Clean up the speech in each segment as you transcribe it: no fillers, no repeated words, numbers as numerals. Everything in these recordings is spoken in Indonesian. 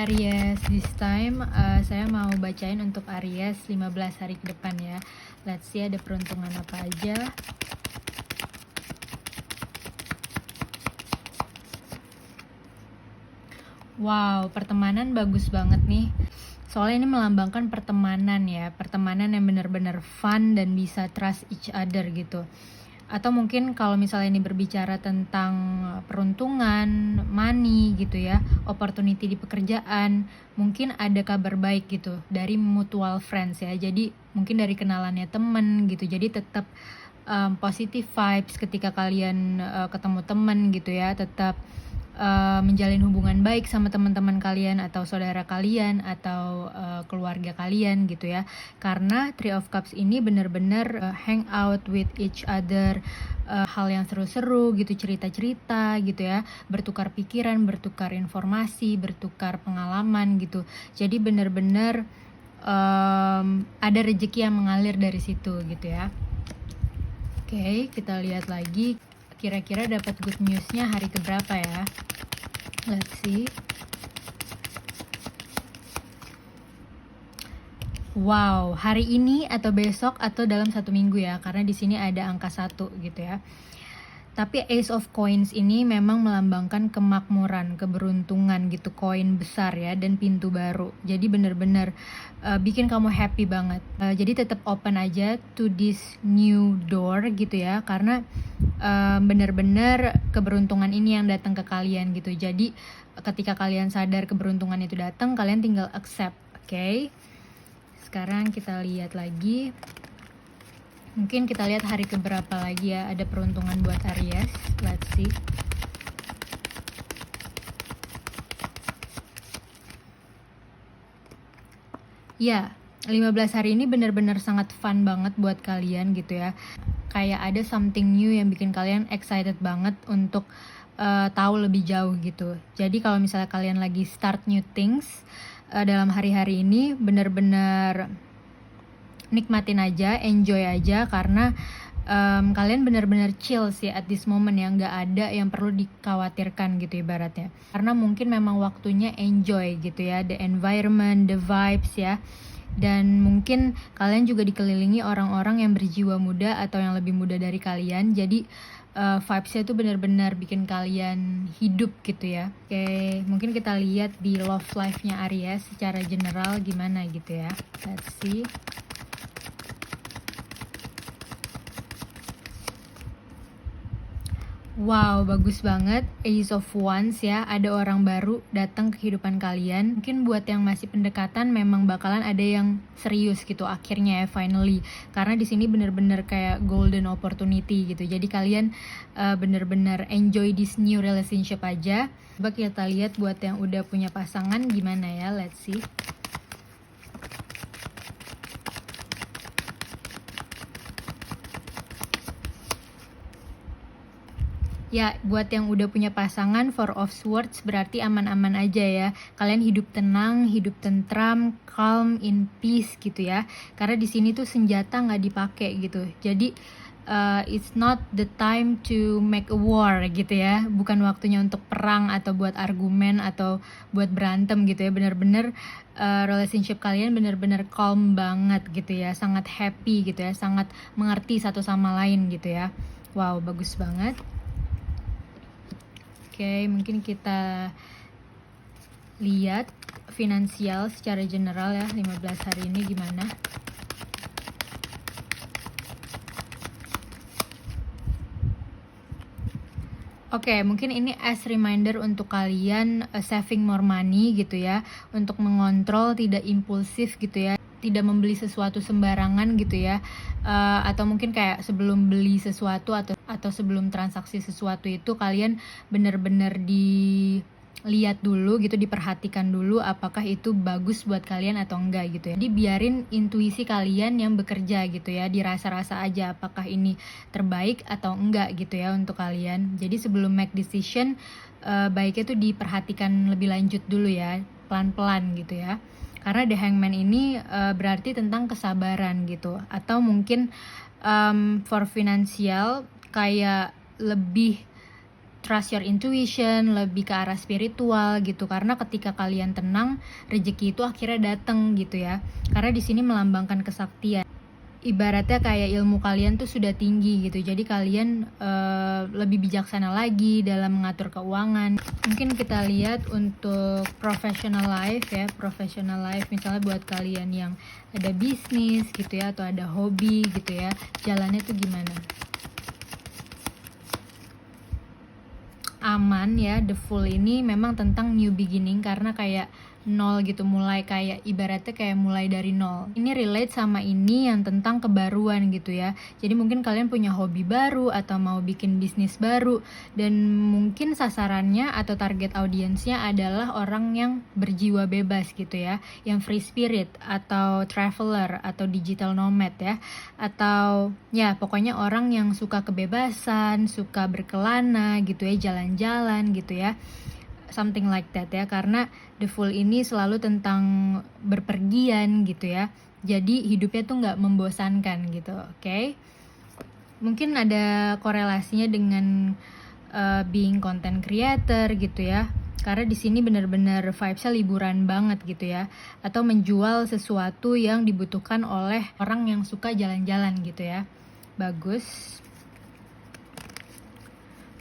Aries, this time saya mau bacain untuk Aries 15 hari ke depan ya. Let's see ada peruntungan apa aja. Wow, pertemanan bagus banget nih. Soalnya ini melambangkan pertemanan ya, pertemanan yang benar-benar fun dan bisa trust each other gitu. Atau mungkin kalau misalnya ini berbicara tentang peruntungan, money gitu ya, opportunity di pekerjaan, mungkin ada kabar baik gitu dari mutual friends ya. Jadi mungkin dari kenalannya temen gitu. Jadi tetap positive vibes ketika kalian ketemu temen gitu ya. Tetap menjalin hubungan baik sama teman-teman kalian atau saudara kalian atau keluarga kalian gitu ya, karena Three of Cups ini benar-benar hang out with each other, hal yang seru-seru gitu, cerita-cerita gitu ya, bertukar pikiran, bertukar informasi, bertukar pengalaman gitu. Jadi benar-benar ada rezeki yang mengalir dari situ gitu ya. Oke, kita lihat lagi kira-kira dapat good newsnya hari keberapa ya. Let's see. Wow, hari ini atau besok atau dalam 1 minggu ya, karena di sini ada angka 1 gitu ya. Tapi Ace of Coins ini memang melambangkan kemakmuran, keberuntungan gitu, koin besar ya, dan pintu baru. Jadi benar-benar bikin kamu happy banget. Jadi tetap open aja to this new door gitu ya, karena benar-benar keberuntungan ini yang datang ke kalian gitu. Jadi ketika kalian sadar keberuntungan itu datang, kalian tinggal accept, oke? Sekarang kita lihat lagi. Mungkin kita lihat hari keberapa lagi ya ada peruntungan buat Aries. Let's see. Ya, 15 hari ini benar-benar sangat fun banget buat kalian gitu ya. Kayak ada something new yang bikin kalian excited banget untuk tahu lebih jauh gitu. Jadi kalau misalnya kalian lagi start new things dalam hari-hari ini, benar-benar nikmatin aja, enjoy aja, karena kalian benar-benar chill sih at this moment ya, nggak ada yang perlu dikhawatirkan gitu ibaratnya. Karena mungkin memang waktunya enjoy gitu ya, the environment, the vibes ya. Dan mungkin kalian juga dikelilingi orang-orang yang berjiwa muda atau yang lebih muda dari kalian. Jadi vibes-nya tuh benar-benar bikin kalian hidup gitu ya. Oke, mungkin kita lihat di love life-nya Aries secara general gimana gitu ya. Let's see. Wow, bagus banget. Ace of Wands ya, ada orang baru datang ke kehidupan kalian. Mungkin buat yang masih pendekatan memang bakalan ada yang serius gitu akhirnya ya, finally. Karena di sini bener-bener kayak golden opportunity gitu. Jadi kalian bener-bener enjoy this new relationship aja. Coba kita lihat buat yang udah punya pasangan gimana ya, let's see. Ya, buat yang udah punya pasangan, Four of Swords berarti aman-aman aja ya. Kalian hidup tenang, hidup tentram, calm, in peace gitu ya. Karena di sini tuh senjata nggak dipakai gitu. Jadi it's not the time to make a war gitu ya. Bukan waktunya untuk perang atau buat argumen atau buat berantem gitu ya. Bener-bener relationship kalian bener-bener calm banget gitu ya. Sangat happy gitu ya. Sangat mengerti satu sama lain gitu ya. Wow, bagus banget. Oke, mungkin kita lihat finansial secara general ya, 15 hari ini gimana. Oke, mungkin ini as reminder untuk kalian saving more money gitu ya, untuk mengontrol, tidak impulsif gitu ya, tidak membeli sesuatu sembarangan gitu ya, atau mungkin kayak sebelum beli sesuatu atau sebelum transaksi sesuatu itu kalian benar-benar dilihat dulu gitu, diperhatikan dulu apakah itu bagus buat kalian atau enggak gitu ya. Jadi biarin intuisi kalian yang bekerja gitu ya, dirasa-rasa aja apakah ini terbaik atau enggak gitu ya untuk kalian. Jadi sebelum make decision baiknya tuh diperhatikan lebih lanjut dulu ya, pelan-pelan gitu ya. Karena The Hangman ini berarti tentang kesabaran gitu. Atau mungkin for finansial kayak lebih trust your intuition, lebih ke arah spiritual gitu. Karena ketika kalian tenang, rezeki itu akhirnya datang gitu ya. Karena di sini melambangkan kesaktian. Ibaratnya kayak ilmu kalian tuh sudah tinggi gitu, jadi kalian lebih bijaksana lagi dalam mengatur keuangan. Mungkin kita lihat untuk professional life ya, professional life misalnya buat kalian yang ada bisnis gitu ya, atau ada hobi gitu ya, jalannya tuh gimana? Aman ya. The Fool ini memang tentang new beginning, karena kayak nol gitu, mulai kayak ibaratnya kayak mulai dari nol. Ini relate sama ini yang tentang kebaruan gitu ya. Jadi mungkin kalian punya hobi baru atau mau bikin bisnis baru, dan mungkin sasarannya atau target audiensnya adalah orang yang berjiwa bebas gitu ya, yang free spirit atau traveler atau digital nomad ya, atau ya pokoknya orang yang suka kebebasan, suka berkelana gitu ya, jalan-jalan gitu ya, something like that ya. Karena The Fool ini selalu tentang berpergian gitu ya, jadi hidupnya tuh nggak membosankan gitu. Oke. Mungkin ada korelasinya dengan being content creator gitu ya, karena di sini benar-benar vibesnya liburan banget gitu ya, atau menjual sesuatu yang dibutuhkan oleh orang yang suka jalan-jalan gitu ya. Bagus.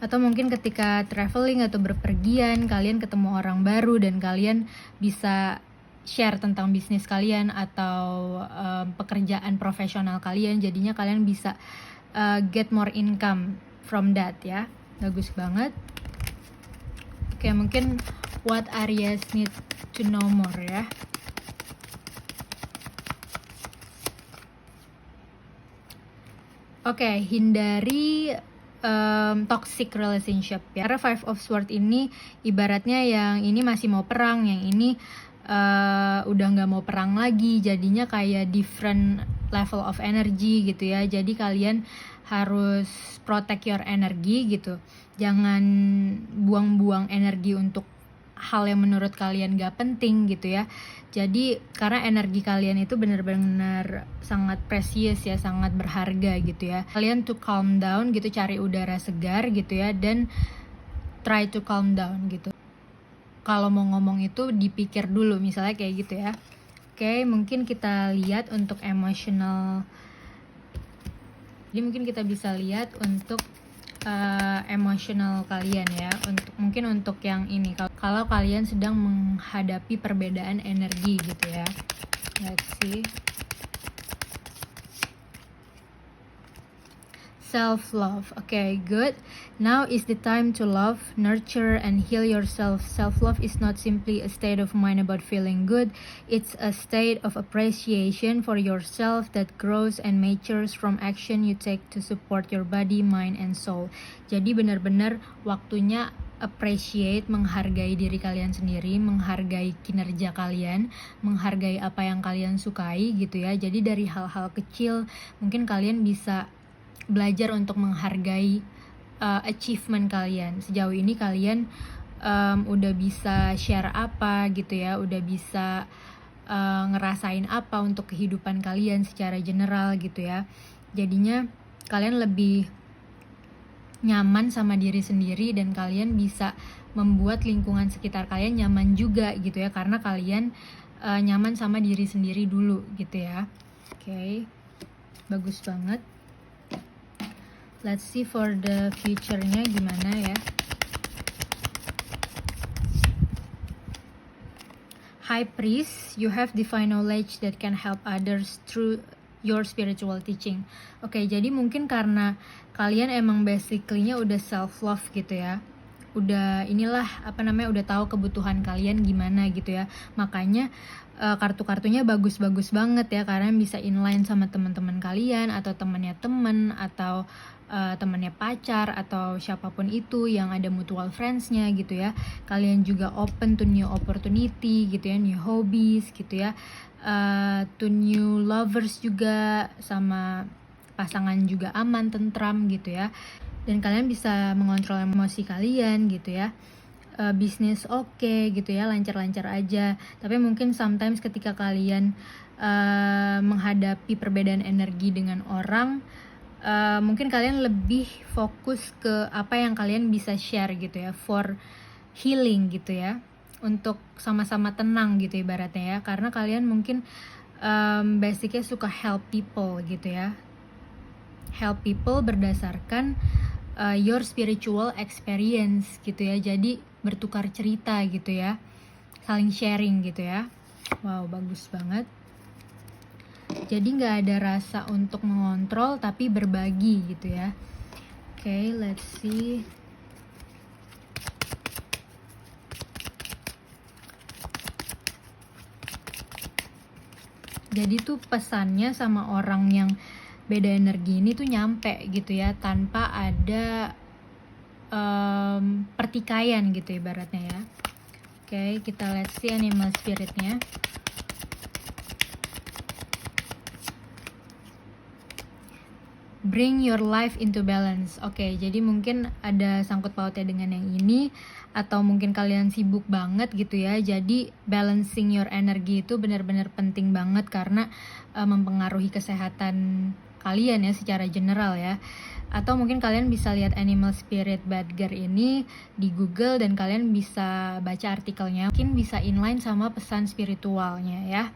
Atau mungkin ketika traveling atau berpergian, kalian ketemu orang baru dan kalian bisa share tentang bisnis kalian atau pekerjaan profesional kalian, jadinya kalian bisa get more income from that ya. Bagus banget. Oke, mungkin what Aries need to know more ya. Oke, hindari toxic relationship ya. Karena Five of Swords ini ibaratnya yang ini masih mau perang, yang ini udah nggak mau perang lagi, jadinya kayak different level of energy gitu ya. Jadi kalian harus protect your energy gitu, jangan buang-buang energi untuk hal yang menurut kalian gak penting gitu ya. Jadi karena energi kalian itu benar-benar sangat precious ya, sangat berharga gitu ya. Kalian to calm down gitu, cari udara segar gitu ya, dan try to calm down gitu. Kalau mau ngomong itu dipikir dulu, misalnya kayak gitu ya. Oke, mungkin kita lihat untuk emotional. Jadi mungkin kita bisa lihat untuk emosional kalian ya, mungkin untuk yang ini, kalau kalian sedang menghadapi perbedaan energi gitu ya. Let's see. Self-love. Okay, good. Now is the time to love, nurture, and heal yourself. Self-love is not simply a state of mind about feeling good. It's a state of appreciation for yourself that grows and matures from action you take to support your body, mind, and soul. Jadi benar-benar waktunya appreciate, menghargai diri kalian sendiri, menghargai kinerja kalian, menghargai apa yang kalian sukai gitu ya. Jadi dari hal-hal kecil mungkin kalian bisa belajar untuk menghargai achievement kalian. Sejauh ini kalian udah bisa share apa gitu ya, udah bisa ngerasain apa untuk kehidupan kalian secara general gitu ya. Jadinya kalian lebih nyaman sama diri sendiri, dan kalian bisa membuat lingkungan sekitar kalian nyaman juga gitu ya, karena kalian nyaman sama diri sendiri dulu gitu ya. Oke, bagus banget. Let's see for the future-nya gimana ya. High Priest, you have divine knowledge that can help others through your spiritual teaching. Oke, jadi mungkin karena kalian emang basically-nya udah self-love gitu ya. Udah udah tahu kebutuhan kalian gimana gitu ya. Makanya kartu-kartunya bagus-bagus banget ya, karena bisa inline sama teman-teman kalian atau temannya teman atau temannya pacar atau siapapun itu yang ada mutual friends-nya gitu ya. Kalian juga open to new opportunity gitu ya, new hobbies gitu ya, to new lovers juga, sama pasangan juga aman, tentram gitu ya. Dan kalian bisa mengontrol emosi kalian gitu ya. Bisnis oke gitu ya, lancar-lancar aja. Tapi mungkin sometimes ketika kalian menghadapi perbedaan energi dengan orang, mungkin kalian lebih fokus ke apa yang kalian bisa share gitu ya, for healing gitu ya, untuk sama-sama tenang gitu ibaratnya ya, karena kalian mungkin basicnya suka help people gitu ya, help people berdasarkan your spiritual experience gitu ya, jadi bertukar cerita gitu ya, saling sharing gitu ya. Wow, bagus banget. Jadi nggak ada rasa untuk mengontrol tapi berbagi gitu ya. Oke, let's see. Jadi tuh pesannya sama orang yang beda energi ini tuh nyampe gitu ya, tanpa ada pertikaian gitu ibaratnya ya. Oke, kita let's see animal spiritnya. Bring your life into balance. Oke, jadi mungkin ada sangkut pautnya dengan yang ini, atau mungkin kalian sibuk banget gitu ya. Jadi balancing your energy itu benar-benar penting banget karena mempengaruhi kesehatan kalian ya secara general ya. Atau mungkin kalian bisa lihat Animal Spirit Badger ini di Google dan kalian bisa baca artikelnya. Mungkin bisa inline sama pesan spiritualnya ya.